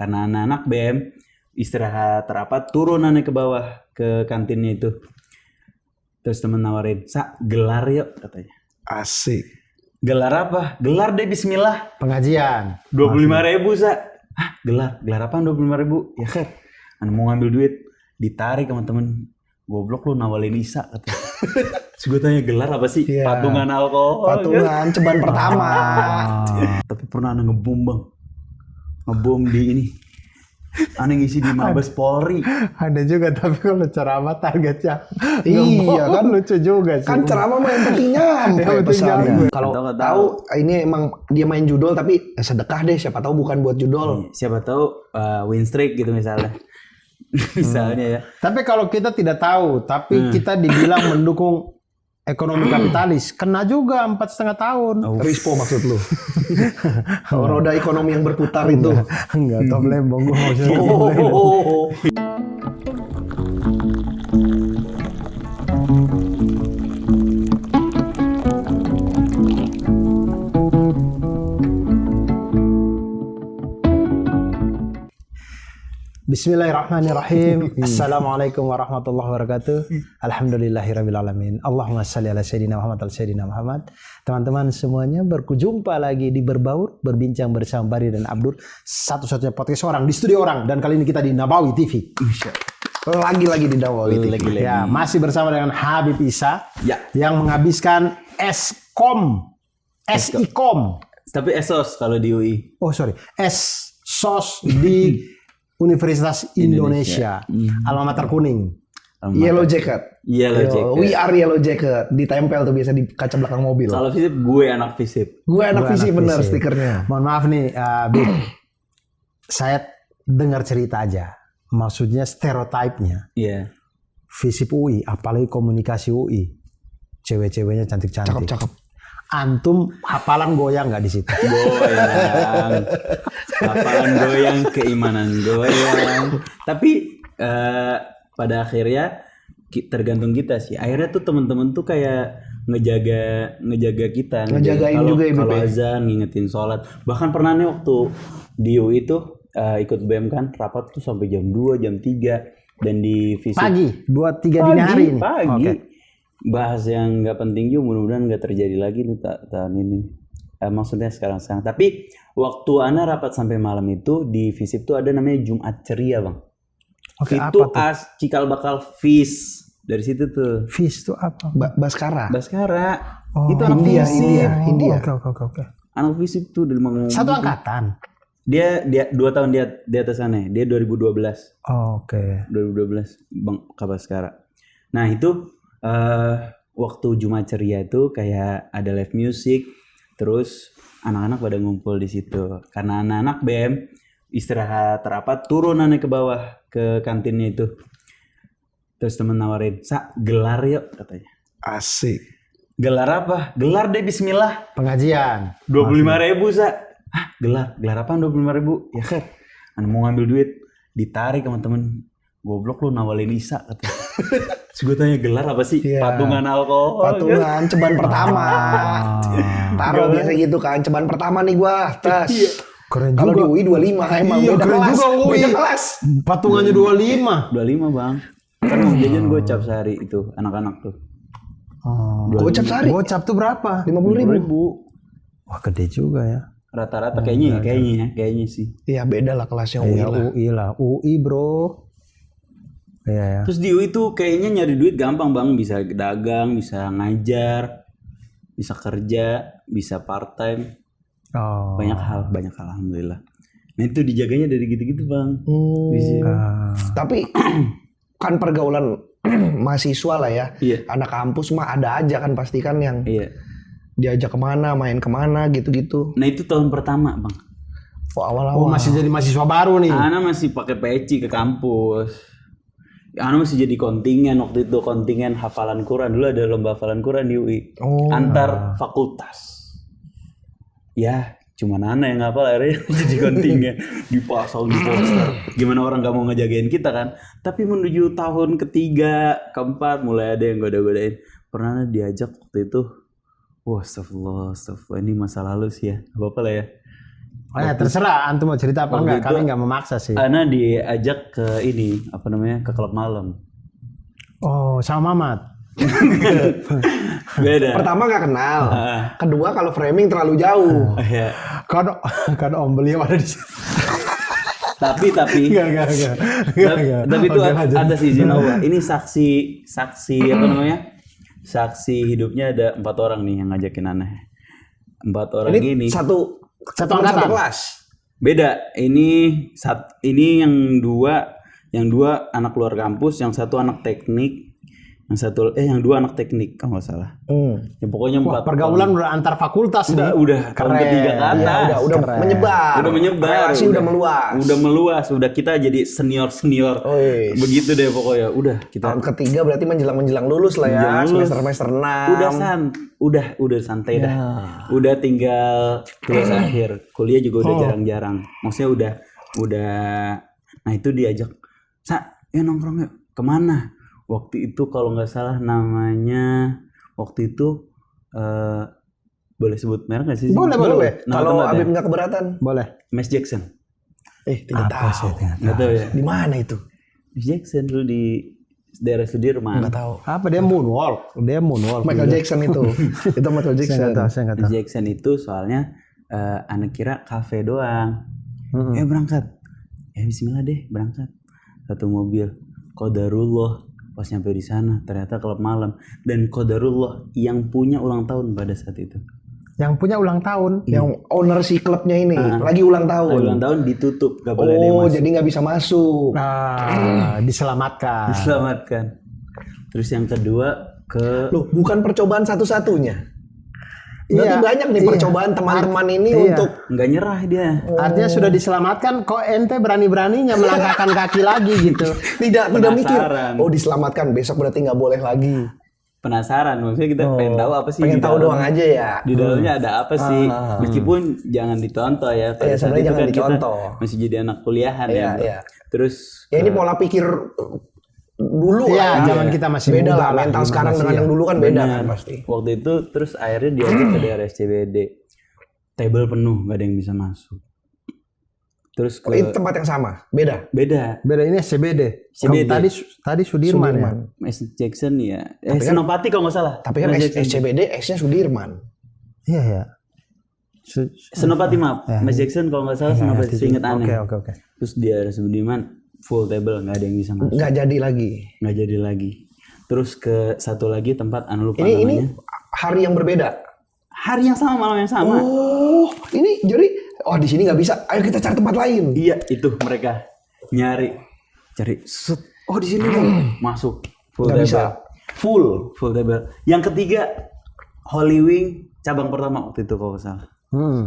karena anak-anak BM istirahat rapat turun aneh ke bawah ke kantinnya itu. Terus temen nawarin, "Sa, gelar yuk," katanya. Asik. Gelar apa? Gelar deh bismillah. Pengajian. 25.000 Sa. Hah, gelar apaan 25.000? Ya kan, anda mau ngambil duit, ditarik sama temen. Goblok lu nawalin Isa katanya. Terus gue tanya, gelar apa sih? Iya. Patungan alkohol. Patungan ceban pertama. Tapi pernah anda ngebom bang. Ngebom di ini. Aneh ngisi di Mabes Polri. Ada juga, tapi kalau ceramah targetnya Iya kan, lucu juga sih. kan ceramah mah yang penting nyampe Yang penting pesannya. nyampe. Kalau Nggak tahu ini emang dia main judol tapi sedekah deh, siapa tahu bukan buat judol. Siapa tahu win streak gitu misalnya. Misalnya ya. Tapi kalau kita tidak tahu, tapi kita dibilang mendukung ekonomi kapitalis, kena juga 4,5 tahun. Rispo maksud lu. Roda ekonomi yang berputar itu. Enggak, Tom Lembong gua maksudnya. Oh. Bismillahirrahmanirrahim. Assalamualaikum warahmatullahi wabarakatuh. Alhamdulillahirrabbilalamin. Allahumma salli ala sayyidina Muhammad al sayyidina Muhammad. Teman-teman semuanya, berjumpa lagi di Berbaur, berbincang bersama Bari dan Abdul, satu-satunya podcast orang di studio orang, dan kali ini kita di Nabawi TV. Lagi-lagi di Nabawi TV. Ya, masih bersama dengan Habib Isa Ya. yang menghabiskan SIKOM. Tapi esos kalau di UI. Oh sorry, SOS di Universitas Indonesia. Alma mater kuning. Yellow Jacket. Yellow Jacket. We are Yellow Jacket. Ditempel tuh biasa di kaca belakang mobil. Kalau visip gue anak visip. Gue anak visi anak bener visip. stikernya. Mohon maaf nih, Bib. Saya dengar cerita aja. Maksudnya stereotipnya. Iya. Visip UI, apalagi komunikasi UI. Cewek-ceweknya cantik-cantik. Cakep-cakep. Antum hafalan goyang nggak di situ? Goyang. Hafalan goyang, keimanan goyang. Tapi pada akhirnya tergantung kita sih. Akhirnya tuh teman-teman tuh kayak ngejaga kita. Ngejagain juga ya, Kalau Bebe. azan, ngingetin sholat. Bahkan pernah nih waktu di UI tuh ikut BEM kan, rapat tuh sampai jam 2, jam 3. Dan di visip Pagi, 2-3 dini hari ini. Pagi. Oke. Bahas yang nggak penting juga, mudah-mudahan nggak terjadi lagi nih tahun ini. Maksudnya sekarang. Tapi waktu Ana rapat sampai malam itu di visip tuh ada namanya Jumat Ceria bang. Oke, Itu apa tuh? cikal bakal FIS dari situ tuh. Vis itu apa? Baskara. Baskara. Oh, Itu anak India, visip. India. Oke. Anak visip tuh dari mau Satu angkatan. Dia 2 tahun di atas sana. Dia 2012. Oke. 2012 Bang Kabaskara. Nah itu waktu Jumat Ceria itu kayak ada live music, terus anak-anak pada ngumpul di situ. Karena anak-anak BM istirahat rapat turun aneh ke bawah ke kantinnya itu. Terus temen nawarin, "Sa, gelar yuk," katanya. Asik. Gelar apa? Gelar deh bismillah. Pengajian. 25.000 Sa. Hah, gelar apaan 25.000? Ya kan, anda mau ngambil duit, ditarik sama temen. Goblok lu nawalin Isa katanya. Terus gue tanya, gelar apa sih? Iya. Patungan alkohol. Patungan ceban pertama. Taruh biasa gitu kan. Ceban pertama nih gua. Tas. Keren Kalau di juga. UI 25 emang Iya, beda keren kelas. juga UI. Beda kelas. Patungannya 25. 25 bang. Kan mau jajan gocap sehari itu anak-anak tuh. Oh. Gocap sehari. Gocap tuh berapa? 50.000. Wah, gede juga ya. Rata-rata kayaknya sih. Iya beda lah kelasnya UI Iya, lah. UI lah. UI, bro. Iya ya. Terus di UI tuh kayaknya nyari duit gampang bang. Bisa dagang, bisa ngajar, bisa kerja, bisa part time. Oh. Banyak hal alhamdulillah. Nah itu dijaganya dari gitu-gitu bang. Tapi kan pergaulan mahasiswa lah ya. Iya. Anak kampus mah ada aja kan pasti kan yang Iya. diajak kemana, main kemana gitu-gitu. Nah itu tahun pertama bang. Oh, awal-awal. Oh, masih jadi mahasiswa baru nih. Ana masih pakai peci ke kampus. Ana masih jadi kontingen waktu itu, kontingen hafalan Quran. Dulu ada lomba hafalan Quran di UI. Oh. Antar fakultas. Ya, cuman Ana yang hafal akhirnya jadi kontingen. Dipasang di poster. Gimana orang gak mau ngejagain kita kan. Tapi menuju tahun ketiga, keempat mulai ada yang goda-godain. Pernah Ana diajak waktu itu. Wah, astagfirullah. Ini masa lalu sih ya. Apa-apa lah ya. Oh ya terserah antum mau cerita apa Waktu enggak, itu- kami enggak memaksa sih. Ana diajak ke ini apa namanya ke klub malam. Oh, sama Mamat. Beda. Pertama nggak kenal. Kedua kalau framing terlalu jauh. Ya. Kan Om beliau ada di situ. Tapi Enggak. tapi itu Oke, lanjut. ada izin Allah. Ini saksi apa namanya? Saksi hidupnya ada 4 orang nih yang ngajakin Ana. 4 orang Ini ini. satu Satu angkatan. kelas. Beda. Ini yang dua anak luar kampus, yang satu anak teknik, yang dua anak teknik kalau nggak salah. Ya pokoknya Wah, 4 pergaulan udah antar fakultas nih. udah tahun ketiga ke atas. Ya, udah keren. menyebar. Udah menyebar. Relasi udah meluas. Udah meluas. Udah kita jadi senior. Wih. Begitu deh pokoknya. Udah kita Tahun ketiga berarti menjelang lulus lah ya. Menjelang lulus. Semester 6. udah santai dah. Udah tinggal tugas akhir. Kuliah juga udah jarang-jarang. Maksudnya udah nah itu diajak, ya nongkrong yuk. Kemana? Waktu itu kalau nggak salah namanya boleh sebut merek nggak sih? Boleh. Nama Kalau tempatnya? Habib nggak keberatan. Boleh. Mas Jackson. Tidak Apa tahu. sih? Nggak tahu ya. Di mana itu? Mas Jackson dulu di daerah Sudirman. Nggak tahu. Apa dia moonwalk? Michael Jackson itu. Itu Michael Saya Jackson. nggak tahu, saya nggak Mas tahu. Jackson itu soalnya anak kira kafe doang. Berangkat. Ya bismillah deh berangkat. Satu mobil. Qadarullah pas nyampe di sana ternyata klub malam dan qadarullah yang punya ulang tahun pada saat itu. Yang punya ulang tahun. Yang owner si klubnya ini lagi ulang tahun. Ulang tahun ditutup, gak boleh ada yang Oh, masuk. jadi nggak bisa masuk. Diselamatkan. Diselamatkan. Terus yang kedua ke Loh, bukan percobaan satu-satunya. Berarti Iya, banyak nih iya. percobaan teman-teman ini Iya. untuk nggak nyerah dia. Artinya sudah diselamatkan, kok ente berani-beraninya melangkahkan kaki lagi gitu. tidak mikir. Penasaran. Oh, diselamatkan, besok berarti nggak boleh lagi. Penasaran, maksudnya kita pengen tahu apa sih Pengen di tahu dalam- doang aja ya. Di dalamnya ada apa sih? Meskipun jangan ditonton ya. Pada Iya, saat sebenarnya itu jangan kan kita dicontoh. masih jadi anak kuliahan Iya, ya. iya. Terus Ya ini pola pikir dulu Iya, lah. zaman kita masih beda muda lah. lah, Mental gimana sekarang sih dengan ya. yang dulu kan beda benar. kan pasti. Waktu itu terus akhirnya diajak ke daerah SCBD. Table penuh, nggak ada yang bisa masuk. Terus Oh, itu tempat yang sama, beda. beda. Beda ini SCBD. SCBD. Tadi Sudirman, ya. Mas Jackson ya. Senopati kalau nggak salah. Tapi kan Mas Jackson. SCBD X-nya Sudirman. Iya ya. Senopati maaf. Mas Jackson kalau nggak salah Senopati seinget aneh. Oke. Terus di daerah Sudirman full table, nggak ada yang bisa masuk. Nggak jadi lagi. Nggak jadi lagi. Terus ke satu lagi tempat anu lupa Ini namanya. hari yang berbeda. Hari yang sama, malam yang sama. Oh, ini jadi di sini nggak bisa. Ayo kita cari tempat lain. Iya, itu mereka cari. Set. Oh di sini dong. Masuk full Nggak table. bisa. Full table. Yang ketiga Holy Wing cabang pertama waktu itu kalau nggak salah.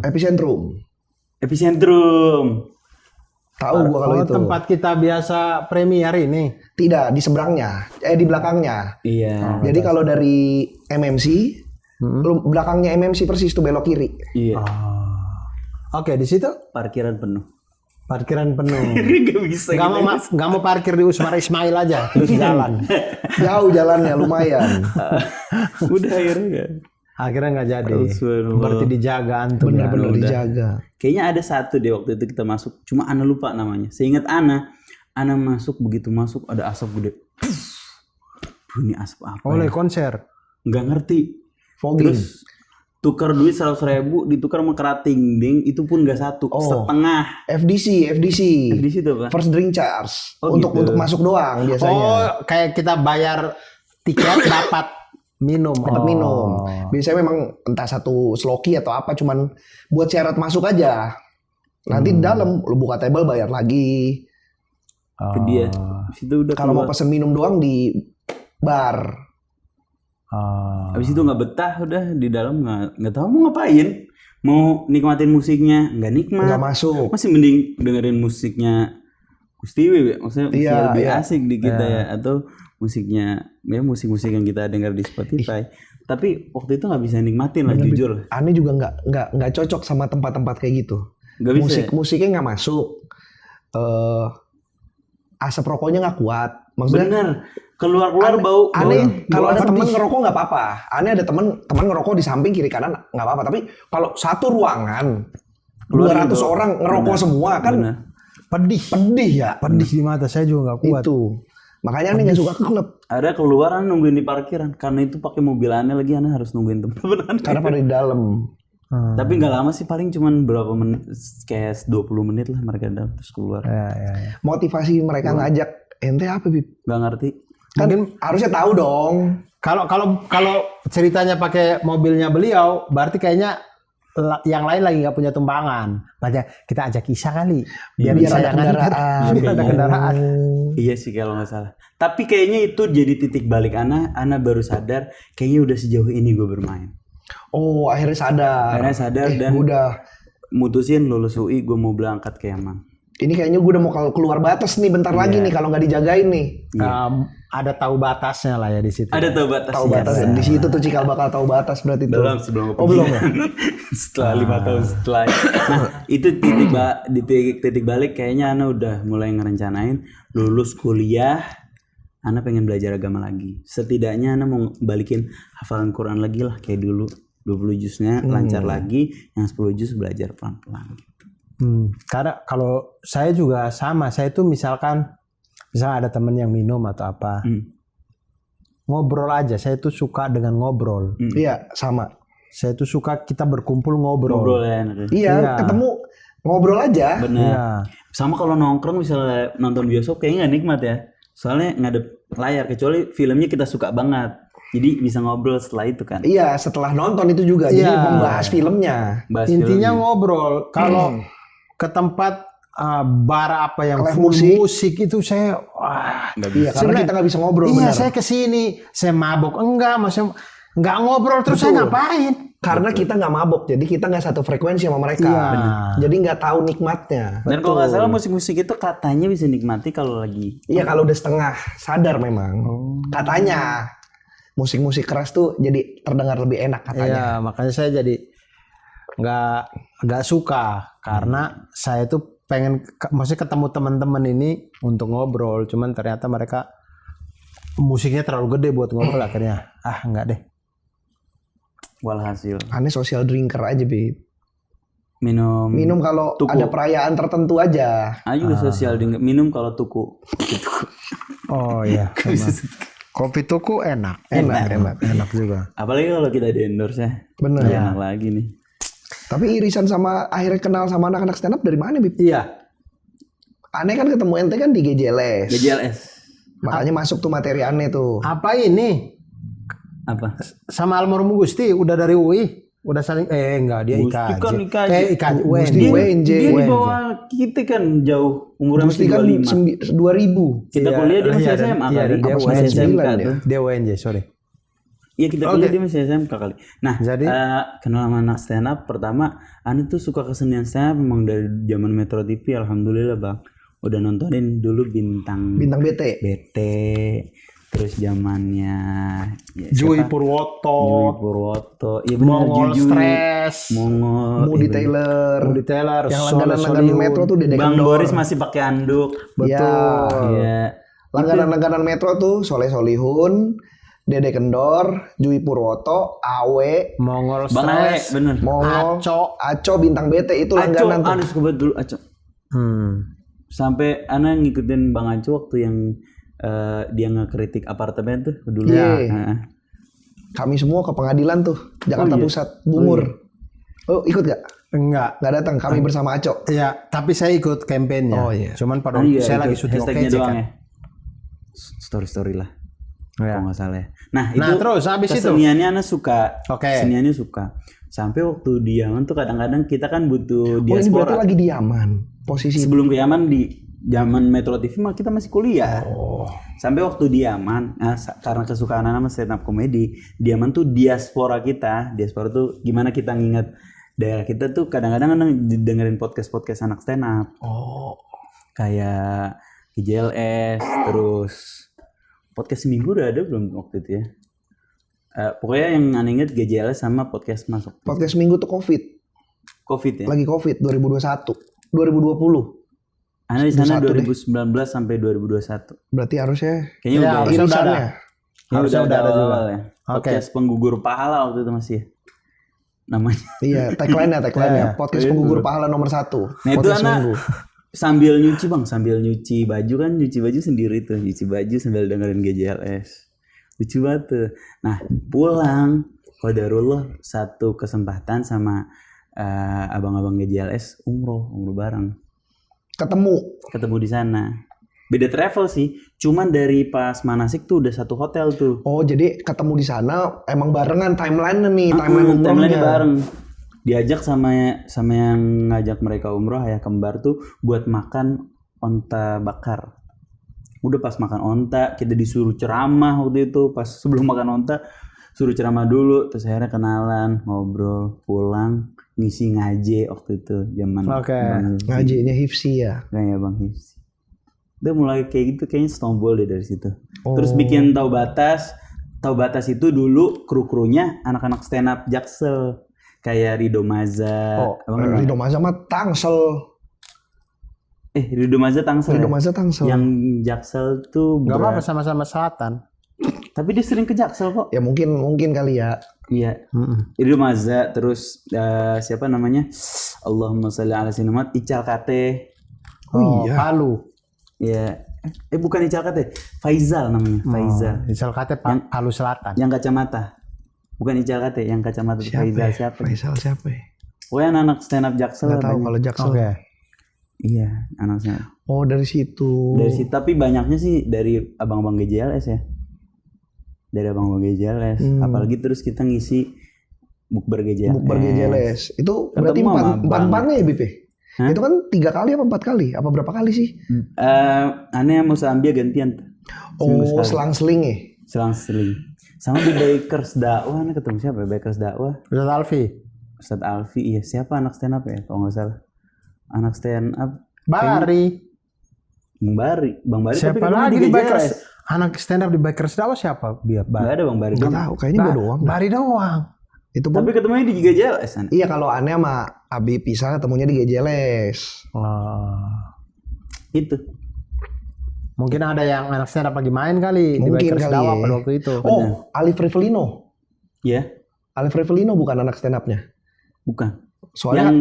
Epicentrum. Epicentrum. Tahu gua kalau itu. Tempat kita biasa premier ini. Tidak, di seberangnya. Di belakangnya. Iya. Jadi kalau dari MMC, belakangnya MMC persis tuh belok kiri. Iya. Oke, di situ Parkiran penuh. parkiran penuh. Gak bisa. Nggak mau parkir di Usmar Ismail aja, terus jalan. Jauh jalannya lumayan. Udah akhirnya. Akhirnya nggak jadi. Subhanallah. Berarti dijaga antum. Bener-bener udah. dijaga. Kayaknya ada satu deh waktu itu kita masuk. Cuma Ana lupa namanya. Seingat Ana masuk, begitu masuk ada asap gede. Duh, ini asap apa Oleh ya? konser. Nggak ngerti. Fogging. Terus tukar duit 100.000 ditukar sama kerating ding, itu pun nggak satu, setengah. FDC. Di situ apa? First drink charge. Oh, untuk gitu. masuk doang biasanya. Oh, kayak kita bayar tiket dapat minum. Dapat minum. Biasanya memang entah satu sloki atau apa, cuman buat syarat masuk aja. Nanti di dalam lu buka table bayar lagi. Itu dia. Di situ udah Kalau mau keluar. pesen minum doang di bar. Habis itu nggak betah, udah di dalam nggak tahu mau ngapain. Mau nikmatin musiknya nggak nikmat. Nggak masuk. Masih mending dengerin musiknya Kustiwi, maksudnya masih Iya, lebih iya. asik di kita ya, atau musiknya ya musik-musik yang kita dengar di Spotify. Tapi waktu itu nggak bisa nikmatin lah, jujur. Aneh juga nggak cocok sama tempat-tempat kayak gitu. Nggak bisa. Musiknya nggak masuk. Asap rokoknya nggak kuat. Maksudnya Bener. Keluar bau. aneh kalau ada temen pedih. ngerokok nggak apa-apa. Aneh ada temen ngerokok di samping kiri kanan nggak apa-apa. Tapi kalau satu ruangan Keluar 200 gitu. orang ngerokok semua kan. Bener. Pedih ya. Pedih di mata saya juga nggak kuat. Itu. Makanya aneh nggak suka ke klub. Ada keluaran nungguin di parkiran karena itu pakai mobil aneh lagi, aneh harus nungguin temen-temen aneh. Karena pada di dalam. Tapi nggak lama sih, paling cuman berapa menit, kayak 20 menit lah mereka datang terus keluar. Ya. Motivasi mereka ngajak ente apa, Bib? Nggak ngerti. Kan harusnya tahu dong. Kalau ceritanya pakai mobilnya beliau, berarti kayaknya yang lain lagi nggak punya tumpangan. Banyak kita ajak Isa kali, biar Biar Isa ada yang nganter. kendaraan. Biar ada kendaraan. Iya sih kalau nggak salah. Tapi kayaknya itu jadi titik balik Ana baru sadar kayaknya udah sejauh ini gue bermain. Oh, akhirnya sadar. Akhirnya sadar dan Gua udah mutusin lulus UI gue mau berangkat ke Yaman. ini kayaknya gue udah mau keluar batas nih bentar lagi nih kalau nggak dijagain nih. Ada tahu batasnya lah ya di situ. Ada tahu batas. Tahu batas di situ tuh cikal bakal tahu batas berarti tuh. Sebelum belum ya? Setelah 5 tahun setelah. Nah, itu titik balik kayaknya Ana udah mulai ngerencanain lulus kuliah. Ana pengen belajar agama lagi. Setidaknya Ana mau balikin hafalan Quran lagi lah kayak dulu. 20 juznya lancar lagi, yang 10 juz belajar pelan-pelan gitu. Karena kalau saya juga sama, saya tuh misalnya ada temen yang minum atau apa, ngobrol aja. Saya tuh suka dengan ngobrol. Iya, sama. Saya tuh suka kita berkumpul ngobrol. Ngobrol ya enaknya. Iya, ketemu ngobrol aja. Bener. Iya. Sama kalau nongkrong misalnya nonton bioskop kayaknya nggak nikmat ya. Soalnya ngadep layar, kecuali filmnya kita suka banget. Jadi bisa ngobrol setelah itu kan. Iya, setelah nonton itu juga. Jadi Iya. membahas filmnya. Bahas Intinya filmnya. ngobrol. Kalau ke tempat bar apa yang Live full musik. musik itu saya Nggak Iya, karena kita nggak bisa ngobrol Iya, benar. saya kesini, saya mabok enggak, maksudnya nggak ngobrol terus saya ngapain? Karena kita nggak mabok, jadi kita nggak satu frekuensi sama mereka. Iya. Jadi nggak tahu nikmatnya. Dan kalau nggak salah musik-musik itu katanya bisa nikmati kalau lagi. Iya, kalau udah setengah sadar memang. Katanya musik-musik keras tuh jadi terdengar lebih enak katanya. Iya, makanya saya jadi nggak suka karena saya tuh pengen maksudnya ketemu teman-teman ini untuk ngobrol, cuman ternyata mereka musiknya terlalu gede buat ngobrol akhirnya enggak deh. Walhasil Aneh social drinker aja, Bib. minum kalau tuku. ada perayaan tertentu aja. juga sosial minum kalau tuku. Oh iya. Kopi tuku enak juga. Apalagi kalau kita di endorse ya. Bener. Enak lagi nih. Tapi irisan sama akhirnya kenal sama anak-anak stand up dari mana, Bib? Iya. Aneh kan ketemu ente kan di GJLS. GJLS. Makanya masuk tuh materi aneh tuh. Apa ini? Apa? Sama almarhum Gusti udah dari UI, udah saling enggak dia Gusti IKJ. kan IKJ. IKJ. Gusti UNJ. UNJ. Dia di bawah kita kan jauh. Umurnya Gusti masih kan 25. 2000. Kita kuliah dia masih SMA iya, kali. dia Apa UNJ. masih SMK ya? tuh. Dia UNJ, sorry. Iya kita kuliah dia masih SMK kali. Nah, Jadi? kenal sama anak stand up pertama, Ani tuh suka kesenian stand up memang dari zaman Metro TV, alhamdulillah bang. Udah nontonin dulu bintang BT. BT, terus zamannya ya, Jui siapa? Purwoto, Jui Purwoto, iya benar Mongol Jui, Stress, Mongol, Moody Taylor. Moody Taylor, Yang Soleh langganan Solihun. Metro tuh Dede Bang Kendor. Boris masih pakai anduk. Betul. Iya. Langganan Metro tuh Soleh Solihun, Dede Kendor, Jui Purwoto, Awe, Mongol Bang Awe, Stress, bener. Mongol, Aco Bintang BT itu Aco, langganan tuh. Ana suka banget dulu Aco. Sampai Ana ngikutin Bang Aco waktu yang dia ngekritik apartemen tuh dulu. Iya. Nah, Kami semua ke pengadilan tuh Jakarta Pusat, Bungur. Oh, ikut gak? Enggak. Gak datang, kami bersama Aco. Iya, tapi saya ikut kampanyenya. Oh, iya. Cuman pada iya, saya itu lagi syuting hashtagnya OKJ doang kan. ya. Story lah. Iya. Kalau nggak salah ya. Nah, Nah, itu terus habis itu? keseniannya Ana suka. Oke. Keseniannya suka. Sampai waktu di Yaman tuh kadang-kadang kita kan butuh Oh, ini berarti diaspora. lagi di Yaman. Posisi Sebelum ke Yaman di zaman Metro TV mah kita masih kuliah. Sampai waktu di Yaman, karena kesukaan anak stand up comedy, di Yaman tuh diaspora kita. Diaspora tuh gimana kita nginget daerah kita tuh kadang-kadang dengerin podcast anak stand up. Oh, Kayak GJLS, terus podcast seminggu udah ada belum waktu itu ya? Pokoknya yang aneh inget GJLS sama podcast masuk podcast minggu tuh COVID ya. lagi COVID 2021, 2020. Ana di sana 21 deh. 2019 sampai 2021. Berarti harusnya Kayaknya Ya, udah harusnya udah ada. irisannya. kayaknya Harusnya udah ada juga. awal ya. Podcast penggugur pahala waktu itu masih. namanya. Iya, tagline-nya. Podcast penggugur pahala nomor 1. Nah itu Podcast anak minggu. sambil nyuci baju kan, nyuci baju sendiri tuh, nyuci baju sambil dengerin GJLS. Lucu banget tuh. Nah pulang, qadarullah satu kesempatan sama abang-abang GJLS umroh bareng. Ketemu di sana. Beda travel sih, cuman dari pas manasik tuh udah satu hotel tuh. Oh, jadi ketemu di sana emang barengan timeline-nya nih, timeline umrohnya. Timeline bareng. Diajak sama yang ngajak mereka umroh, ayah kembar tuh buat makan onta bakar. Udah pas makan onta, kita disuruh ceramah waktu itu. Pas sebelum makan onta, suruh ceramah dulu. Terus akhirnya kenalan, ngobrol, pulang, ngisi ngaji waktu itu. Zaman ngajinya Hifsi ya? Kayaknya Bang Hifsi. Udah mulai kayak gitu, kayaknya snobbol deh dari situ. Terus bikin Tahu Batas itu dulu kru-krunya anak-anak stand up Jaksel. Kayak Rido Maza. Rido Maza mah Tangsel. Rido Maza Tangsel. Rido Maza Tangsel. Yang Jaksel tuh nggak apa-apa, sama-sama selatan. Tapi dia sering ke Jaksel kok. Ya mungkin kali ya. Iya. Rido Maza, terus siapa namanya? Allahumma sholli ala sayyidina Ical Kate. Oh iya. Palu. Iya. Bukan Ical Kate, Faizal namanya. Faizal. Ical Kate Palu Selatan. Yang kacamata. Bukan Ical Kate, yang kacamata. Faizal siapa? Faizal siapa ya? Pokoknya anak stand up Jaksel. Nggak tahu kalau Jaksel. Iya, anak stand up. Oh, dari situ. Tapi banyaknya sih dari abang-abang GJLS ya. Dari abang-abang GJLS. Apalagi terus kita ngisi bukber GJLS. Itu berarti empat-empatnya ya, Bip? Itu kan 3 kali apa 4 kali? Apa berapa kali sih? Aneh mau Sambia gantian. Selang-seling ya? Selang-seling. Sama di Bikers Dakwah, aneh ketemu siapa ya? Bikers Dakwah. Ustadz Alfi, iya. Siapa anak stand up ya? Kalau nggak salah. Anak stand up. Bang Bari. Siapa lagi di Bikers? Anak stand up di Bikers Dakwah siapa? Nggak ada Bang Bari. Nggak tahu, kayaknya gue doang. Bari doang. Itu pun, tapi ketemunya di GJLS kan? Iya, kalau aneh sama Abi pisah ketemunya di GJLS. Itu. Mungkin ada yang anak stand up lagi main kali. Mungkin di Bikers kali Dakwah ya. pada waktu itu. Alif Revelino. Iya. Alif Revelino bukan anak stand up-nya. Bukan. Soalnya yang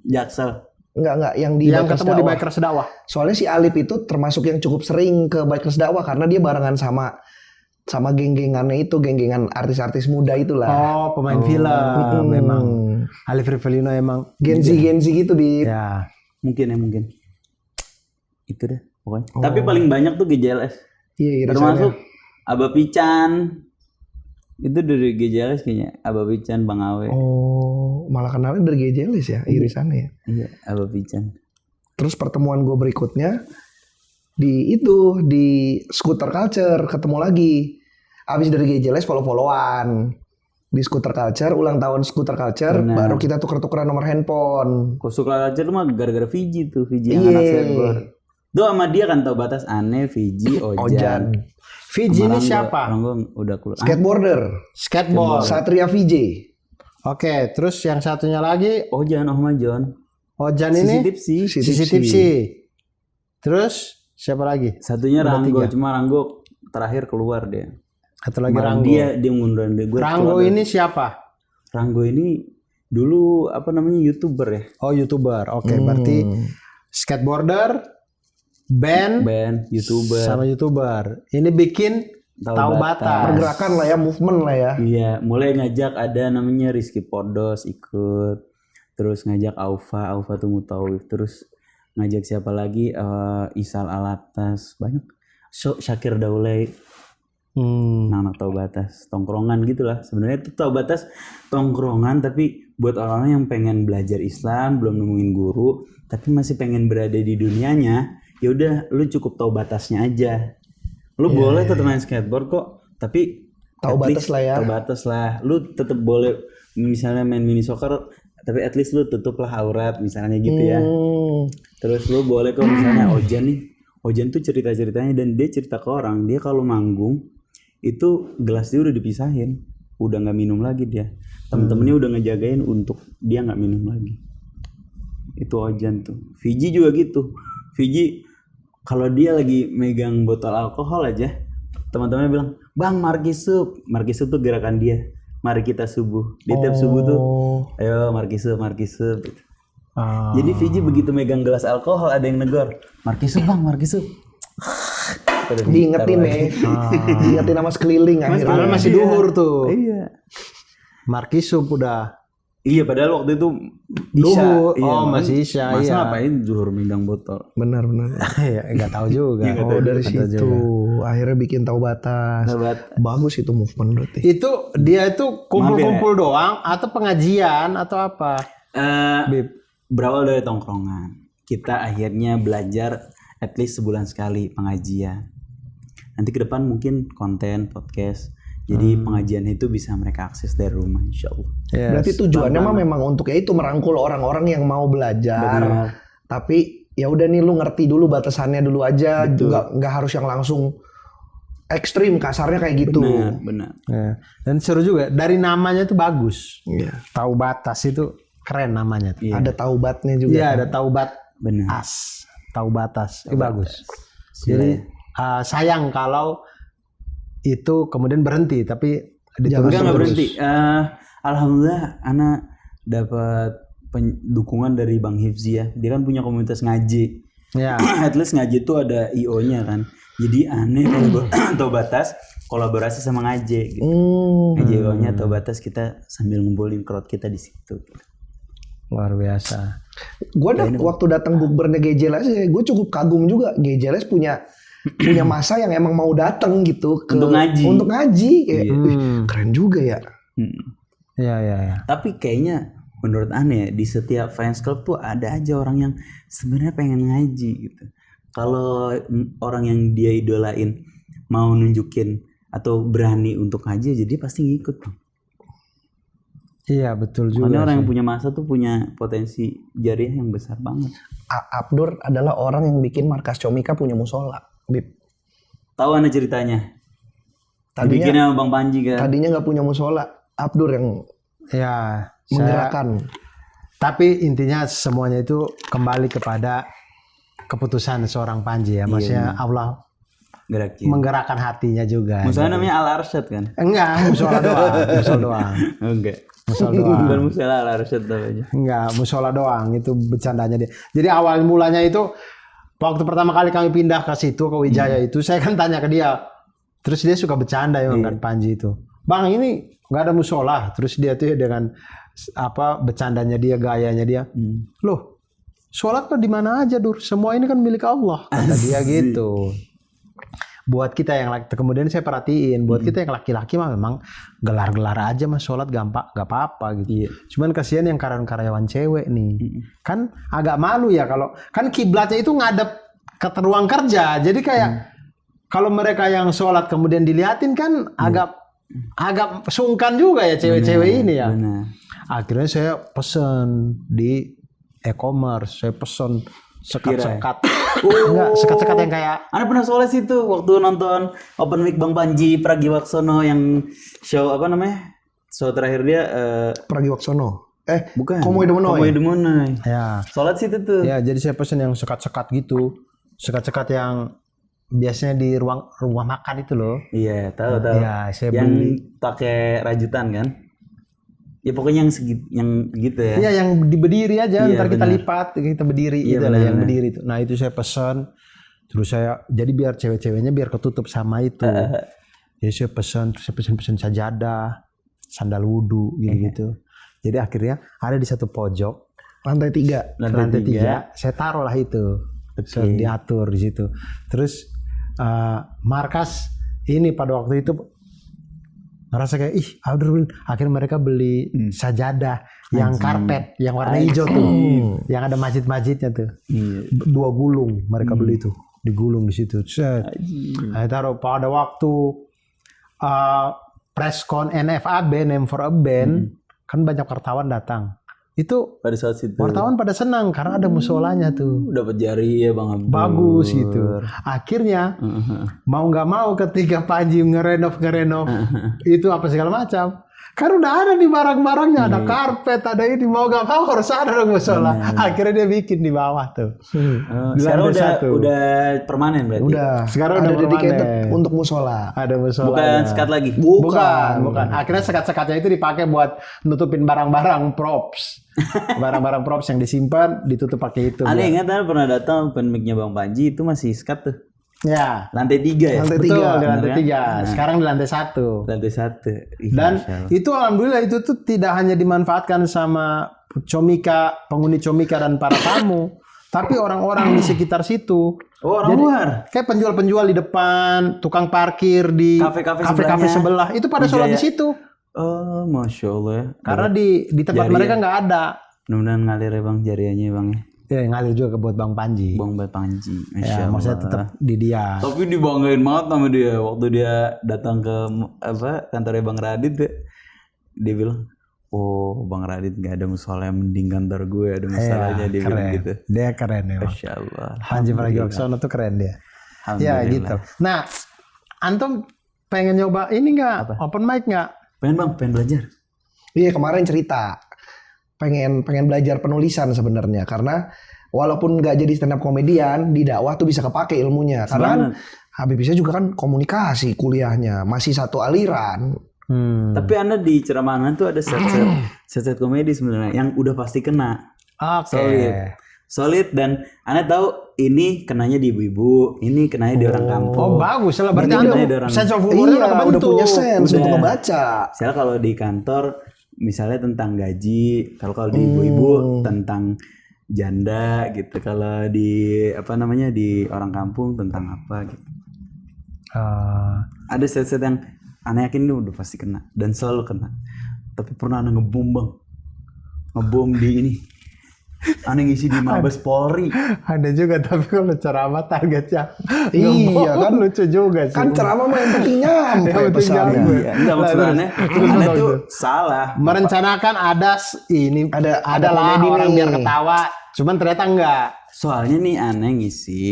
Jaksel. Enggak, yang ketemu di Bikers Dakwah. Soalnya si Alif itu termasuk yang cukup sering ke Bikers Dakwah karena dia barengan sama geng-gengannya itu, geng-gengan artis-artis muda itulah. Oh, pemain film. Memang Alif Revelino emang Gen Z gitu di. Ya, mungkin. Itu deh pokoknya. Tapi paling banyak tuh GJLS. Iya, termasuk Aba Pican. Itu dari GJLS kayaknya. Aba Pican, Bang Awe. Oh, malah kenalnya dari GJLS ya, irisannya ya. Iya, Aba Pican. Terus pertemuan gue berikutnya di Scooter Culture, ketemu lagi. Abis dari GJLS follow-followan. Di Scooter Culture, ulang tahun Scooter Culture, baru kita tuker-tukeran nomor handphone. Kok Scooter Culture mah gara-gara Fiji tuh, Fiji yang anak skateboard. Tuh sama dia kan Tahu Batas aneh, Fiji, Ojan. Fiji ini siapa? Ranggo udah keluar. Skateboard. Satria VJ. Oke, terus yang satunya lagi Ojan, John. Ojan ini Sisi Tipsi. Terus siapa lagi? Satunya Ranggo, cuma Ranggo terakhir keluar dia. Atau lagi Ranggo. Dia ngunduran gue. Ranggo ini siapa? Ranggo ini dulu YouTuber ya. Oh, YouTuber. Oke, berarti skateboarder, band, YouTuber. Sama YouTuber. Ini bikin Tahu Batas. Pergerakan lah ya, movement lah ya. Iya, mulai ngajak ada namanya Rizky Podos ikut. Terus ngajak Aufa tuh Mutawif. Terus ngajak siapa lagi? Isal Alatas, banyak. Syakir Daulay. Anak Tahu Batas, tongkrongan gitulah. Sebenarnya itu Tahu Batas tongkrongan, tapi buat orang yang pengen belajar Islam, belum nemuin guru, tapi masih pengen berada di dunianya, ya udah lu cukup Tahu Batasnya aja. Lu boleh tetap main skateboard kok, tapi Tahu batas lah ya. Tahu batas lah. Lu tetap boleh misalnya main mini soccer, tapi at least lu tutuplah aurat misalnya gitu ya. Terus lu boleh kok misalnya Ojan tuh cerita-ceritanya, dan dia cerita ke orang, dia kalau manggung itu gelas dia udah dipisahin, udah nggak minum lagi dia. Temen-temennya udah ngejagain untuk dia nggak minum lagi. Itu Ojan tuh. Fiji juga gitu. Fiji kalau dia lagi megang botol alkohol aja, teman-temannya bilang, "Bang, Markisup." Markisup tuh gerakan dia. mari kita subuh. Di tiap subuh tuh, ayo markisub. Gitu. Jadi Fiji begitu megang gelas alkohol ada yang negor, markisub bang, markisub. Diingetin ya. Diingetin sama sekeliling akhirnya. Padahal masih duhur tuh. Iya. Markisub udah. Iya, padahal waktu itu Duhur. Isya. Iya, Masih Isya. Masa Iya. ngapain zuhur megang botol? Benar. Ya, nggak tahu juga. Oh dari situ akhirnya bikin tahu batas. Bagus itu movement berarti. Itu dia itu kumpul-kumpul doang atau pengajian atau apa? Bib. Berawal dari tongkrongan. Kita akhirnya belajar at least sebulan sekali pengajian. Nanti ke depan mungkin konten podcast. Jadi pengajian itu bisa mereka akses dari rumah, insya Allah. Yes. Berarti tujuannya mah memang untuk ya itu merangkul orang-orang yang mau belajar. Benar. Tapi ya udah nih lu ngerti dulu batasannya dulu aja, juga nggak harus yang langsung ekstrim kasarnya kayak gitu. Benar. Ya. Dan seru juga dari namanya tuh bagus. Iya. Tahu batas itu keren namanya. Ada taubatnya juga. Iya, ada taubat Benar. as. Tahu batas. Itu bagus. Jadi sayang kalau itu kemudian berhenti tapi Enggak berhenti. Alhamdulillah Ana dapat dukungan dari Bang Hifzi ya. Dia kan punya komunitas ngaji. Ya. At least ngaji itu ada IO-nya kan. Jadi aneh kalau Taubatas kolaborasi sama ngaji gitu. Ngaji IO-nya Taubatas kita sambil ngumpulin crowd kita di situ. Luar biasa. Gue waktu datang bukbernya GJLS ya, gue cukup kagum juga. GJLS punya masa yang emang mau datang gitu Untuk ngaji. Kayak, keren juga ya. Iya. Tapi kayaknya menurut aneh ya, di setiap fans club tuh ada aja orang yang sebenarnya pengen ngaji gitu. Kalau orang yang dia idolain mau nunjukin atau berani untuk ngaji, jadi pasti ngikut tuh. Iya betul juga. Karena orang yang punya masa tuh punya potensi jariah yang besar banget. Abdur adalah orang yang bikin markas Comika punya musola. Bib. Tahu Anda ceritanya? Dibikinnya sama Bang Panji kan? Tadinya nggak punya musola. Abdur yang Ya. menggerakkan. Tapi intinya semuanya itu kembali kepada keputusan seorang Panji ya. Maksudnya Allah Gerakin. menggerakkan hatinya juga. Musola namanya Al Arsyad kan? Enggak, musola doang. Enggak. Musola doang. Bukan musola Al Arsyad tau aja. Enggak, musola doang. Itu bercandanya dia. Jadi awal mulanya itu waktu pertama kali kami pindah ke situ ke Wijaya itu saya kan tanya ke dia. Terus dia suka bercanda ya kan Panji itu. Bang ini nggak ada musola. Terus dia tuh dengan apa bercandanya dia, gayanya dia. Loh, sholat tuh di mana aja Dur? Semua ini kan milik Allah. Kata dia gitu. Buat kita yang laki, kemudian saya perhatiin, buat kita yang laki-laki mah memang gelar-gelar aja mah sholat gampang, gak apa-apa gitu. Cuman kasihan yang karyawan cewek nih, kan agak malu ya kalau kan kiblatnya itu ngadep ke ruang kerja, jadi kayak kalau mereka yang sholat kemudian diliatin kan agak sungkan juga ya cewek-cewek ini ya. Benar. Akhirnya saya pesen di e-commerce, saya pesen sekat-sekat. Enggak, sekat-sekat yang kayak Anda pernah sholat situ waktu nonton Open Mic Bang Panji Pragiwaksono yang show apa namanya? Show terakhir dia Pragiwaksono. bukan. Komoy Demonoy. ya. Sholat situ tuh. Ya, jadi saya pesen yang sekat-sekat gitu. Sekat-sekat yang biasanya di ruang makan itu loh. Iya, tahu. Ya, saya yang beli. pakai rajutan kan? Ya pokoknya yang gitu ya. Iya, yang berdiri aja, Iya, ntar kita benar. lipat, kita berdiri Iya, itu lah yang benar. berdiri itu. Nah, itu saya pesan. Terus saya jadi biar cewek-ceweknya biar ketutup sama itu. Jadi saya pesan sajadah, sandal wudu gitu-gitu. Jadi akhirnya ada di satu pojok Lantai 3. lantai 3 saya taruh lah itu. So, diatur di situ. Terus markas ini pada waktu itu ngerasa kayak Abdur, akhirnya mereka beli sajadah yang karpet yang warna hijau tuh, yang ada masjid-masjidnya tuh. 2 gulung mereka beli tuh, digulung di situ. Nah, taruh pada waktu preskon NFAB, Name for a Band, kan banyak wartawan datang. Itu Pada saat situ. wartawan pada senang karena ada musolanya tuh. Dapat jari ya Bang Abdur. Bagus gitu. Akhirnya mau nggak mau ketika Panji ngerenov itu apa segala macam, Kan udah ada di barang-barangnya, ada karpet, ada ini, mau gak mau harus ada dong musola. Akhirnya dia bikin di bawah tuh. Di Sekarang lantai 1. udah permanen berarti. Udah. Sekarang ada udah dedicated permanen. untuk musola. Ada musola. Bukan sekat lagi. Bukan. Akhirnya sekat-sekatnya itu dipakai buat nutupin barang-barang props. Barang-barang props yang disimpan ditutup pakai itu. Aneh ingat pernah datang open mic-nya Bang Panji itu masih sekat tuh. Ya. Lantai 3 ya? Lantai Betul, 3. di lantai Bener 3. Sekarang di lantai 1. Lantai 1. Dan itu alhamdulillah itu tuh tidak hanya dimanfaatkan sama comika, penghuni comika dan para tamu, tapi orang-orang di sekitar situ. Oh, orang luar. Kayak penjual-penjual di depan, tukang parkir di Kafe-kafe sebelah, itu pada sholat di situ. Oh, Masya Allah ya. Karena di tempat mereka nggak ada. Mudah-mudahan ngalir ya Bang jariahnya Bang ya. Ya ngalir juga buat Bang Panji. Bang Panji. Masya Ya, Allah. maksudnya tetap di dia. Tapi dibanggain banget sama dia waktu dia datang ke kantornya Bang Radit ya. Dia bilang, "Oh, Bang Radit gak ada musola yang mending kantor gue, ada musolanya." Dia bilang gitu. Dia keren ya. Masya Allah. Panji Pragiwaksono tuh keren dia. Ya Alhamdulillah. gitu. Nah, antum pengen nyoba ini nggak? Open mic nggak? Pengen Bang, pengen belajar. Iya, kemarin cerita. Pengen belajar penulisan sebenarnya, karena walaupun nggak jadi stand up komedian, di dakwah tuh bisa kepake ilmunya. Karena kan Habib Isa juga kan komunikasi kuliahnya, masih satu aliran. Tapi Anda di ceramahan tuh ada set komedi sebenarnya yang udah pasti kena. Oke. Solid dan Anda tahu ini kenanya di ibu-ibu, ini kenanya di orang kampung. Oh bagus lah, berarti Berarti antum ada orang- sense of humornya Iya, udah punya sense Udah. untuk ngebaca. Misalnya kalau di kantor misalnya tentang gaji, kalau di ibu-ibu tentang janda gitu, kalau di di orang kampung tentang apa gitu. Ada set-set yang aneh yakin ini udah pasti kena dan selalu kena. Tapi pernah Anda ngebom Bang, ngebom di ini. Aneh ngisi di Mabes Polri. Ada juga, tapi kalau ceramah targetnya Iya, kan? lucu juga sih. Kan ceramah mah yang penting nyampe Yang penting pesannya. nyampe. Iya, enggak maksudnya Anda tuh salah. Merencanakan ada ini Ada adalah komedi orang nih. biar ketawa, cuman ternyata enggak. Soalnya nih aneh ngisi,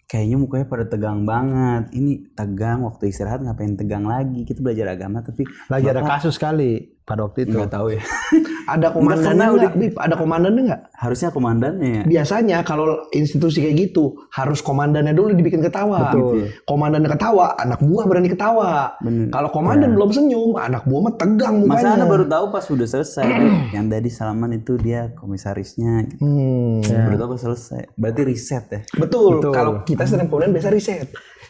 kayaknya mukanya pada tegang banget. Ini tegang, waktu istirahat ngapain tegang lagi? Kita belajar agama tapi Lagi ada kasus kali pada waktu itu. nggak tahu ya. Ada komandannya nggak, Bib? Ada komandannya nggak? Harusnya komandannya ya. Biasanya kalau institusi kayak gitu harus komandannya dulu dibikin ketawa. Betul. Komandannya ketawa, anak buah berani ketawa. Bener. Kalau komandan belum senyum, anak buah mah tegang mukanya. Masa Anda baru tahu pas udah selesai. Yang tadi salaman itu dia komisarisnya. Gitu. Baru tahu pas selesai. Berarti riset ya. Betul. Kalau kita sedang kemudian biasa riset.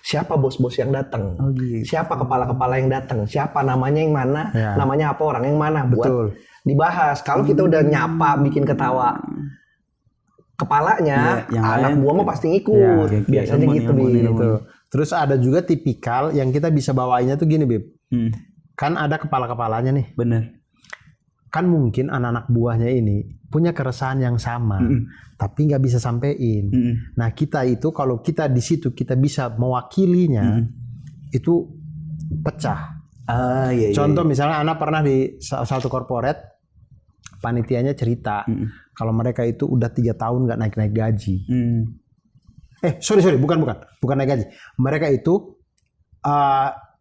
Siapa bos-bos yang datang? Oh, gitu. Siapa kepala-kepala yang datang? Siapa namanya yang mana? Ya. Namanya apa orang yang mana? Buat Betul. dibahas. Kalau kita udah nyapa bikin ketawa kepalanya, Ya, yang anak lain- buah mah pasti ngikut. Ya, Biasanya ilmu, gitu, ilmu, Bib. ilmu. Gitu. Terus ada juga tipikal yang kita bisa bawainnya tuh gini, Bib. Hmm, Kan ada kepala-kepalanya nih. bener. Kan mungkin anak-anak buahnya ini punya keresahan yang sama, tapi nggak bisa sampein. Nah kita itu kalau kita di situ kita bisa mewakilinya, itu pecah. Ah iya. Contoh misalnya anak pernah di salah satu corporate, panitianya cerita kalau mereka itu udah 3 tahun nggak naik-naik gaji. Sorry, bukan naik gaji. Mereka itu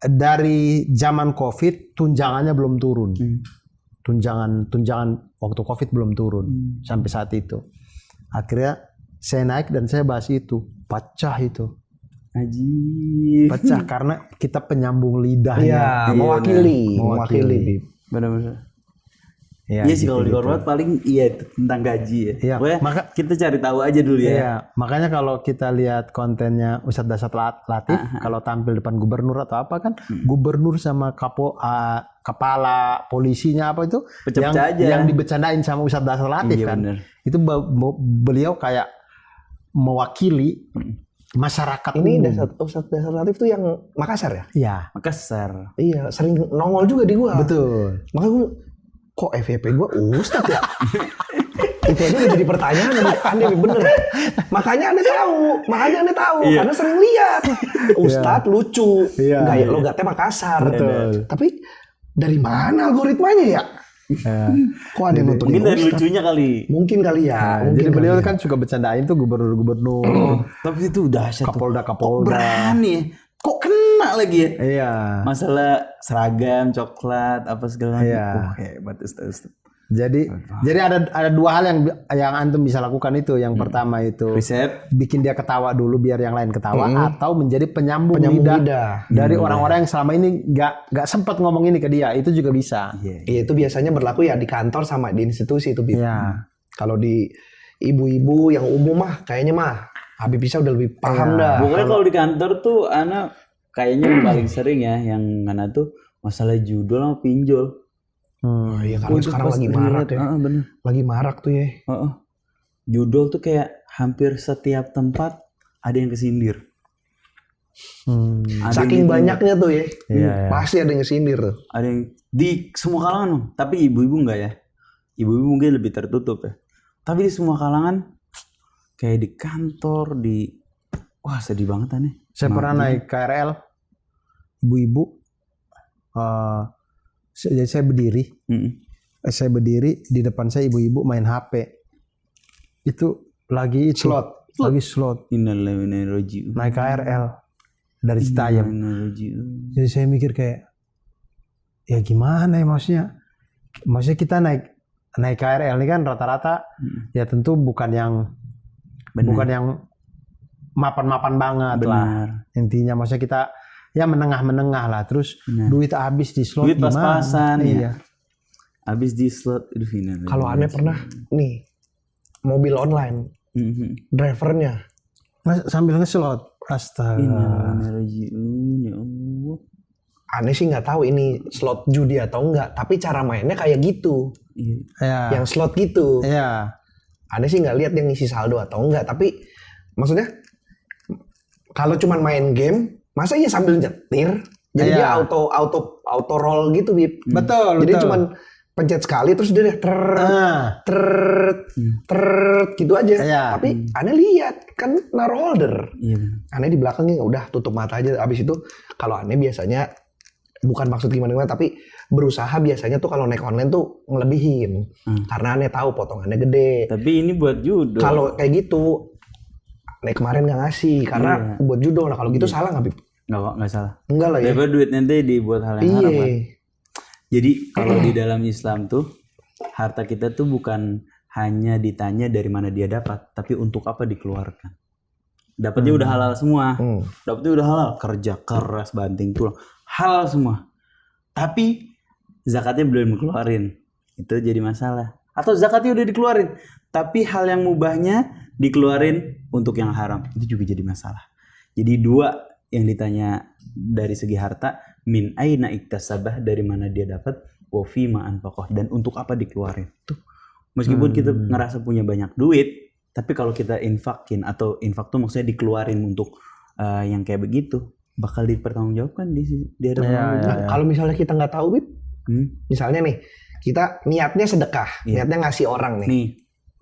dari zaman COVID tunjangannya belum turun. Tunjangan waktu COVID belum turun sampai saat itu. Akhirnya saya naik dan saya bahas itu, pecah itu. Ajib. Pecah karena kita penyambung lidahnya. Iya, mewakili, Bib. Bener-bener. Ya, Iya sih kalau di korporat paling iya itu tentang gaji ya. Iya, Pokoknya kita cari tahu aja dulu ya. Iya, makanya kalau kita lihat kontennya Ustadz Dasat Latif, kalau tampil depan gubernur atau apa kan, gubernur sama kepala polisinya apa itu, Pecah-pecah aja. yang dibecandain sama Ustadz Dasat Latif Iya, kan, bener. itu beliau kayak mewakili masyarakat Ini umum. Ustadz Dasar Latif tuh yang Makassar ya? Iya, Makassar. Iya, sering nongol juga di gua. betul. Makanya gua, kok FYP gua Ustadz ya? Itu aja udah jadi pertanyaan Anda bener. Makanya Anda tahu, Iya. karena sering lihat. Ustadz lucu, Iya. gaya logatnya Makassar. Betul. Tapi dari mana algoritmanya ya? Ya. Kok ada yang nonton Mungkin dari Ustadz? lucunya kali. Mungkin kali ya. Mungkin Jadi beliau kali ya. kan suka bercandain tuh gubernur-gubernur, Tapi itu dahsyat tuh. kapolda. Berani. Kok kena kena lagi ya. Iya. Masalah seragam, coklat, apa segala macam. Iya. Hebat Ustaz. Jadi ada dua hal yang antum bisa lakukan itu. Yang pertama itu Riset. bikin dia ketawa dulu biar yang lain ketawa, atau menjadi penyambung Penyambung lidah lidah. dari orang-orang yang selama ini nggak sempat ngomong ini ke dia. Itu juga bisa. Iya, itu biasanya berlaku ya di kantor sama di institusi itu, Bib. Iya. Kalau di ibu-ibu yang umum mah kayaknya mah Habib bisa udah lebih paham dah. Pokoknya kalau di kantor tuh Ana kayaknya yang paling sering ya yang Ana tuh masalah judul sama pinjol. Oh, iya karena Itu sekarang pas lagi marak ya. bener. Lagi marak tuh ya. Judul tuh kayak hampir setiap tempat ada yang kesindir. Ada Saking yang banyaknya tuh ya. Iya. Pasti ada yang ngesindir tuh. ada yang di semua kalangan loh. Tapi ibu-ibu enggak ya. Ibu-ibu mungkin lebih tertutup ya. Tapi di semua kalangan kayak di kantor, wah sedih banget aneh. Saya pernah naik KRL, ibu-ibu. Jadi saya berdiri. Saya berdiri di depan saya ibu-ibu main HP. Itu lagi itu. Lagi slot. Innalillahi wa inna ilaihi raji'un. Naik KRL dari Citayam. Jadi saya mikir kayak, ya gimana ya maksudnya? Maksudnya kita naik KRL ini kan rata-rata ya tentu bukan yang mapan-mapan banget lah. Intinya maksudnya kita ya menengah-menengah lah. Terus duit habis di slot duit gimana? pas-pasan Iya. ya. Habis di slot itu final. Kalau aneh pernah nih mobil online, drivernya Mas, sambil ngeslot. Astaga. Ya Allah. aneh sih nggak tahu ini slot judi atau enggak, tapi cara mainnya kayak gitu, Iya. yang slot gitu. Iya. Aneh sih nggak lihat yang ngisi saldo atau enggak, tapi maksudnya kalau cuman main game, masa iya sambil nyetir? Jadi Iya. dia auto roll gitu, Bib. Betul. Jadi cuman pencet sekali terus dia gitu aja. Iya. Tapi aneh lihat kan naruh holder. Iya. Aneh di belakangnya udah tutup mata aja. Abis itu kalau aneh biasanya bukan maksud gimana tapi berusaha biasanya tuh kalau naik online tuh ngelebihin. Karena aneh tahu potongannya gede. Tapi ini buat judul. Kalau kayak gitu aneh kemarin nggak ngasih karena buat judul. Nah kalau gitu salah nggak, Bib? Nggak salah. Enggak lah ya. Daripada duit nanti dibuat hal yang haram kan. Iya. Jadi kalau di dalam Islam tuh harta kita tuh bukan hanya ditanya dari mana dia dapat, tapi untuk apa dikeluarkan. Dapatnya udah halal semua. Dapatnya udah halal, kerja keras, banting tulang, halal semua. Tapi zakatnya belum dikeluarin. Itu jadi masalah. Atau zakatnya udah dikeluarin, tapi hal yang mubahnya dikeluarin untuk yang haram. Itu juga jadi masalah. Jadi dua yang ditanya dari segi harta, min aina iktasabah, dari mana dia dapat, wa fi ma anfaqah, dan untuk apa dikeluarin. Tuh. Meskipun kita ngerasa punya banyak duit, tapi kalau kita infakin, atau infak tuh maksudnya dikeluarin untuk yang kayak begitu, bakal dipertanggungjawabkan di hadapan Allah. Nah, kalau misalnya kita nggak tahu, Bib, misalnya nih kita niatnya sedekah, niatnya ngasih orang nih. Nih,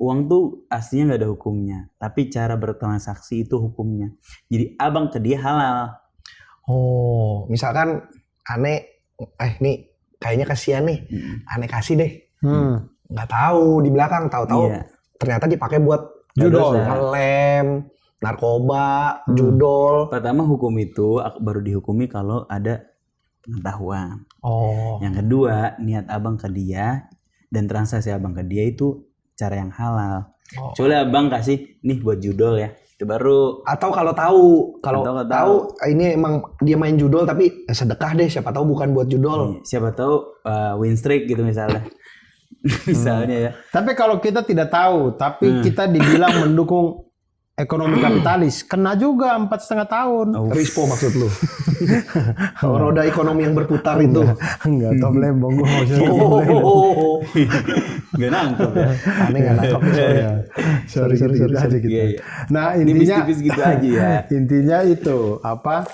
uang tuh aslinya nggak ada hukumnya, tapi cara bertransaksi itu hukumnya. Jadi abang ke dia halal. Oh, misalkan aneh, nih kayaknya kasihan nih, aneh kasih deh. Nggak tahu di belakang, tahu-tahu ternyata dipakai buat Judol. ngelem, narkoba, judol. Pertama hukum itu baru dihukumi kalau ada pengetahuan. Oh, Yang kedua, niat abang ke dia dan transaksi abang ke dia itu cara yang halal. Coba abang kasih nih buat judol ya, itu baru. atau kalau tahu ini emang dia main judol tapi sedekah deh, siapa tahu bukan buat judol. Siapa tahu win streak gitu misalnya. Misalnya ya. Tapi kalau kita tidak tahu, tapi kita dibilang mendukung ekonomi kapitalis, kena juga 4,5 tahun. Rispo maksud lu? Roda ekonomi yang berputar itu. Enggak, Tom Lembong gua maksudnya. Gak nangkep ya. Aneh nggak nangkep. Sorry aja gitu. Iya. Nah, intinya Tipis-tipis gitu aja ya. Intinya itu apa?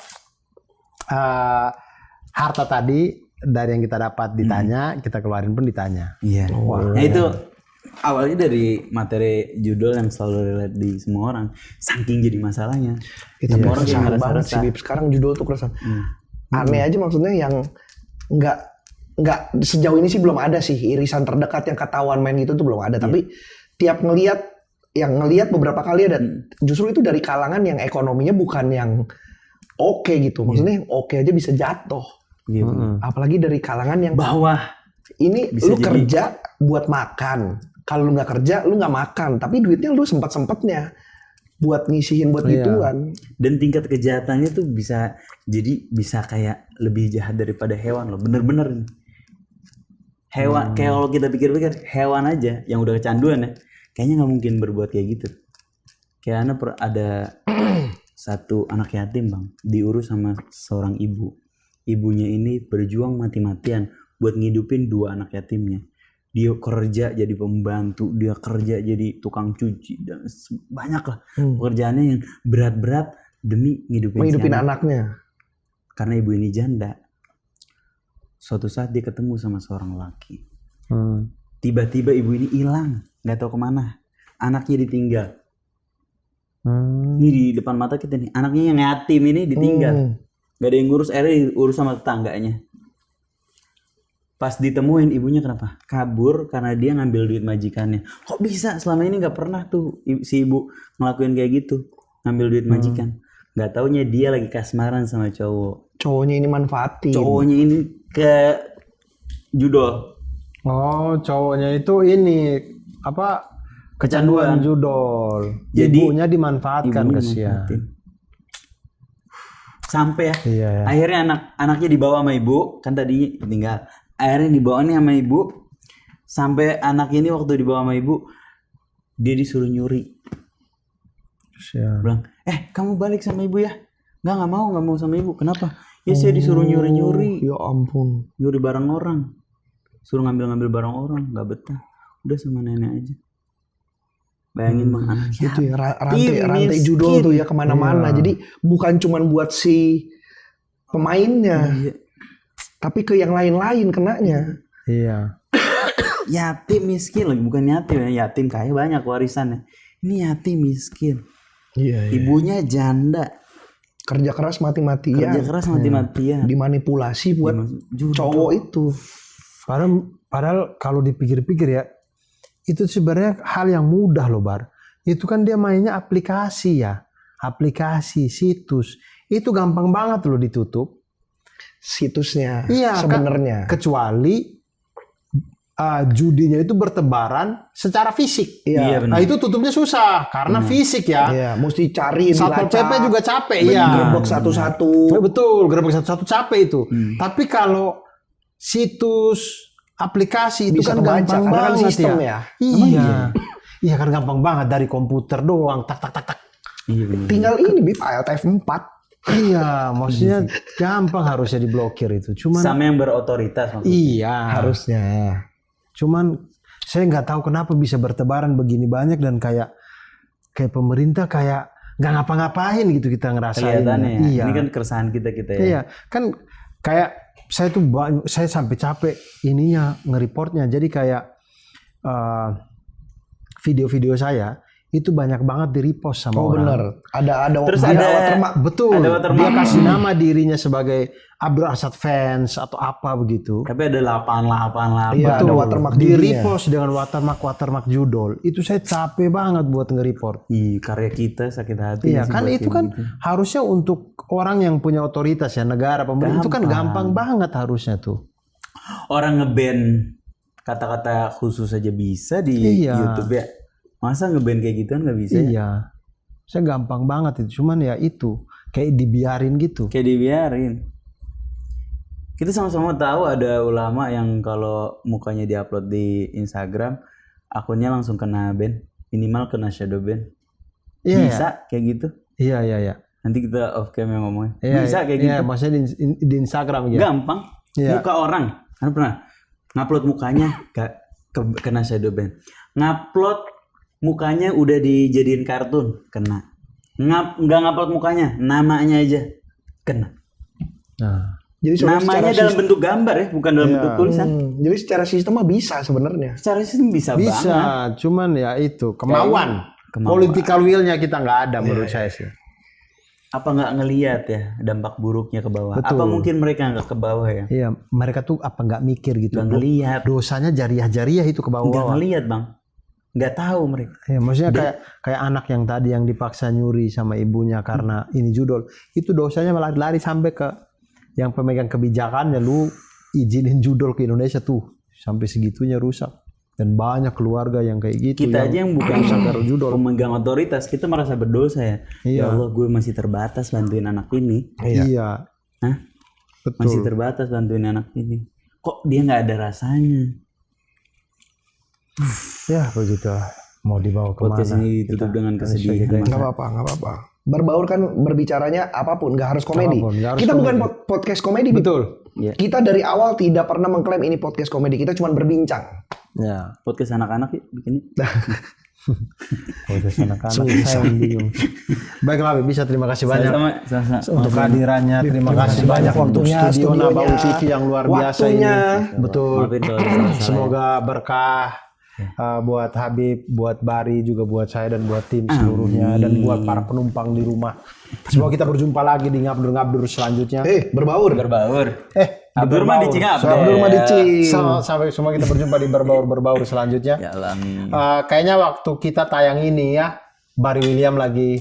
Harta tadi dari yang kita dapat ditanya, kita keluarin pun ditanya. Iya. Nah itu awalnya dari materi judul yang selalu relate di semua orang. Saking jadi masalahnya. Semua orang yang yang banget sih, Bib. Sekarang judul tuh keresahan. Aneh aja maksudnya yang nggak sejauh ini sih belum ada sih irisan terdekat yang ketahuan main gitu tuh belum ada. Tapi tiap ngelihat beberapa kali ada. Justru itu dari kalangan yang ekonominya bukan yang oke gitu. Maksudnya oke aja bisa jatuh. Iya, Apalagi dari kalangan yang bawah. ini Bisa lu jadi- kerja buat makan. Kalau lu nggak kerja, lu nggak makan. Tapi duitnya lu sempat-sempatnya buat ngisihin buat Iya. gituan. Dan tingkat kejahatannya tuh bisa kayak lebih jahat daripada hewan loh. Bener-bener. Hewan kayak kalau kita pikir-pikir hewan aja yang udah kecanduan ya, kayaknya nggak mungkin berbuat kayak gitu. Kayak ada satu anak yatim bang, diurus sama seorang ibu. Ibunya ini berjuang mati-matian buat ngidupin 2 anak yatimnya. Dia kerja jadi pembantu, dia kerja jadi tukang cuci dan banyak lah pekerjaannya yang berat-berat demi ngidupin Menghidupin si anak. anaknya. Karena ibu ini janda. Suatu saat dia ketemu sama seorang laki. Tiba-tiba ibu ini hilang, nggak tahu kemana. Anaknya ditinggal. Ini di depan mata kita nih, anaknya yang yatim ini ditinggal. Gak ada yang ngurus, akhirnya diurus sama tetangganya. Pas ditemuin ibunya kenapa? Kabur karena dia ngambil duit majikannya. Kok bisa? Selama ini nggak pernah tuh si ibu ngelakuin kayak gitu, ngambil duit majikan. Nggak taunya dia lagi kasmaran sama cowok. Cowoknya ini manfaatin. Cowoknya ini ke judol. Oh, cowoknya itu ini apa? Kecanduan. Judol. Jadi, Ibunya dimanfaatkan Ibunya kesian. manfaatin. Sampai ya. Iya, ya. Akhirnya anaknya dibawa sama ibu, kan tadi tinggal. Akhirnya dibawa nih sama ibu. Sampai anak ini waktu dibawa sama ibu, dia disuruh nyuri. Kesian. Bilang, kamu balik sama ibu ya? Nggak mau sama ibu. Kenapa? Ya saya disuruh nyuri-nyuri. Ya ampun. Nyuri barang orang. Suruh ngambil-ngambil barang orang. Nggak betah. Udah sama nenek aja. Bayangin bang, anak Itu ya Ih, rantai miskin. judul tuh ya kemana-mana. Iya. Jadi bukan cuman buat si pemainnya, Iya. tapi ke yang lain-lain kenanya. Iya. Yatim miskin lagi, bukan yatim ya. Yatim kaya banyak warisannya. Ini yatim miskin. Iya. Ibunya janda. Kerja keras mati-matian. Kerja keras mati-matian. Dimanipulasi buat Judul. cowok itu. Padahal kalau dipikir-pikir ya, itu sebenarnya hal yang mudah loh Bar. Itu kan dia mainnya aplikasi ya. Aplikasi, situs. Itu gampang banget loh ditutup. Situsnya Iya, sebenarnya. Kecuali judinya itu bertebaran secara fisik. Iya, benar. Nah itu tutupnya susah karena fisik ya. Iya, mesti cari Satpol PP juga capek ya. Gerbek satu-satu. Betul, gerbek satu-satu capek itu. Tapi kalau situs aplikasi itu Bisa kan kebaca, gampang karena kan banget sistem ya. ya. Iya. Iya kan gampang banget dari komputer doang tak tak tak tak. Iya benar. Tinggal ini bip ALT F4. Iya, maksudnya gampang harusnya diblokir itu. Cuman Sama yang berotoritas maksudnya. iya, Harusnya. cuman saya nggak tahu kenapa bisa bertebaran begini banyak dan kayak pemerintah kayak nggak ngapa-ngapain gitu kita ngerasain. Kelihatannya ya. Iya. Ini kan keresahan kita ya. Iya, kan kayak saya sampai capek ininya nge-reportnya. Jadi kayak video-video saya itu banyak banget di-repost sama Oh orang. benar. Ada Terus dia ada watermark. Betul. Ada watermark. Dia kasih nama dirinya sebagai Abdul Asad fans atau apa begitu. Tapi ada 888. Iya, ada watermark Di dirinya. repost dengan watermark judul. Itu saya capek banget buat nge-report. Ih, karya kita sakit hati. Iya sih kan buat itu kayak kan gitu. harusnya untuk orang yang punya otoritas ya negara pemerintah itu kan gampang banget harusnya tuh. Orang ngeband kata-kata khusus aja bisa di Iya. YouTube ya. Masa ngeband kayak gitu kan nggak bisa ya? Iya, saya gampang banget itu. Cuman ya itu kayak dibiarin gitu. Kayak dibiarin. Kita sama-sama tahu ada ulama yang kalau mukanya diupload di Instagram, akunnya langsung kena ban, minimal kena shadow ban. Iya, Bisa kayak gitu. Iya. Nanti kita off cam yang ngomongin. Iya, Bisa kayak iya, gitu. maksudnya di Instagram ya. Gampang. Iya. Muka orang. Kan pernah ngupload mukanya kena shadow ban. Ngupload mukanya udah dijadiin kartun, kena. Nggak ngupload mukanya, namanya aja kena. Nah, Jadi sebenarnya Namanya dalam bentuk gambar ya, bukan dalam bentuk tulisan. jadi secara sistem mah bisa sebenarnya. Secara sistem bisa banget. bisa, cuman ya itu kemauan. Kemauan. Political will-nya kita nggak ada menurut saya sih. Apa nggak ngelihat ya dampak buruknya ke bawah? Betul. Apa mungkin mereka nggak ke bawah ya? Iya, mereka tuh apa nggak mikir gitu. Nggak ngelihat, Dosanya jariah-jariah itu ke nggak bawah. ngelihat bang. nggak tahu mereka. Ya, maksudnya kayak anak yang tadi yang dipaksa nyuri sama ibunya karena ini judul, itu dosanya malah lari sampai ke yang pemegang kebijakannya, lu izinin judul ke Indonesia tuh sampai segitunya rusak. Dan banyak keluarga yang kayak gitu. Kita aja yang bukan judul pemegang otoritas, kita merasa berdosa ya. Iya. Ya Allah, gue masih terbatas bantuin anak ini. Iya. Hah? Betul. Masih terbatas bantuin anak ini. Kok dia nggak ada rasanya? Ya begitu. Mau dibawa kemana? Podcast ini ditutup dengan kesedihan. Nggak apa-apa. Berbaur kan berbicaranya apapun, nggak harus komedi. Apapun, nggak harus Kita bukan komedi. podcast komedi, Bib. Betul. Ya. Kita dari awal tidak pernah mengklaim ini podcast komedi. Kita cuma berbincang. Ya. Podcast anak-anak yuk bikin. Podcast anak-anak saya yang bingung. Baiklah, Bib, bisa terima kasih banyak Sama-sama. untuk kehadirannya. Terima kasih banyak untuk waktunya, studio Nabau studionya, TV yang luar biasa waktunya. ini. Betul. Maafin kalau ada salah-salah ya. Semoga berkah buat Habib, buat Bari, juga buat saya dan buat tim seluruhnya, dan buat para penumpang di rumah. Semoga kita berjumpa lagi di ngabdur-ngabdur selanjutnya. Berbaur. Berbaur. Di Abdur mah di Cingabde. Abdur mah di Cing. Sampai semua kita berjumpa di berbaur selanjutnya. Ya Allah. Kayaknya waktu kita tayang ini ya, Bari William lagi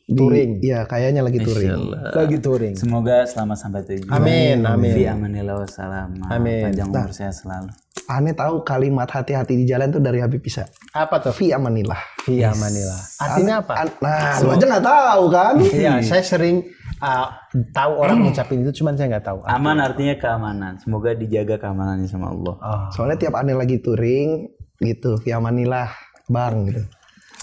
touring. Iya, kayaknya lagi touring. Lagi touring. Semoga selamat sampai tujuan. Amin, amin. Fi amanillah wassalam. Amin. Panjang umur saya selalu. Aneh tahu kalimat hati-hati di jalan tuh dari Habib Isa. Apa tuh? Fi amanillah. Fi amanillah. Artinya apa? Nah, lu aja nggak tahu kan? Iya, saya sering tahu orang ngucapin itu, cuman saya nggak tahu. Aman artinya keamanan. Semoga dijaga keamanannya sama Allah. Soalnya tiap aneh lagi touring gitu, fi amanillah, Bang gitu.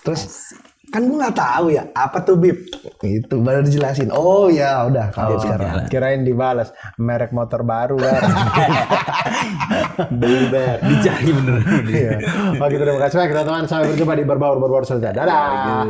Terus kan gue nggak tahu ya apa tuh Bib, itu baru dijelasin. Oh ya udah Habib sekarang. Kirain dibalas merek motor baru kan. Beli dicari bener. Iya. Oke, terima kasih banyak teman-teman. Sampai berjumpa di berbaur selanjutnya. Dadah.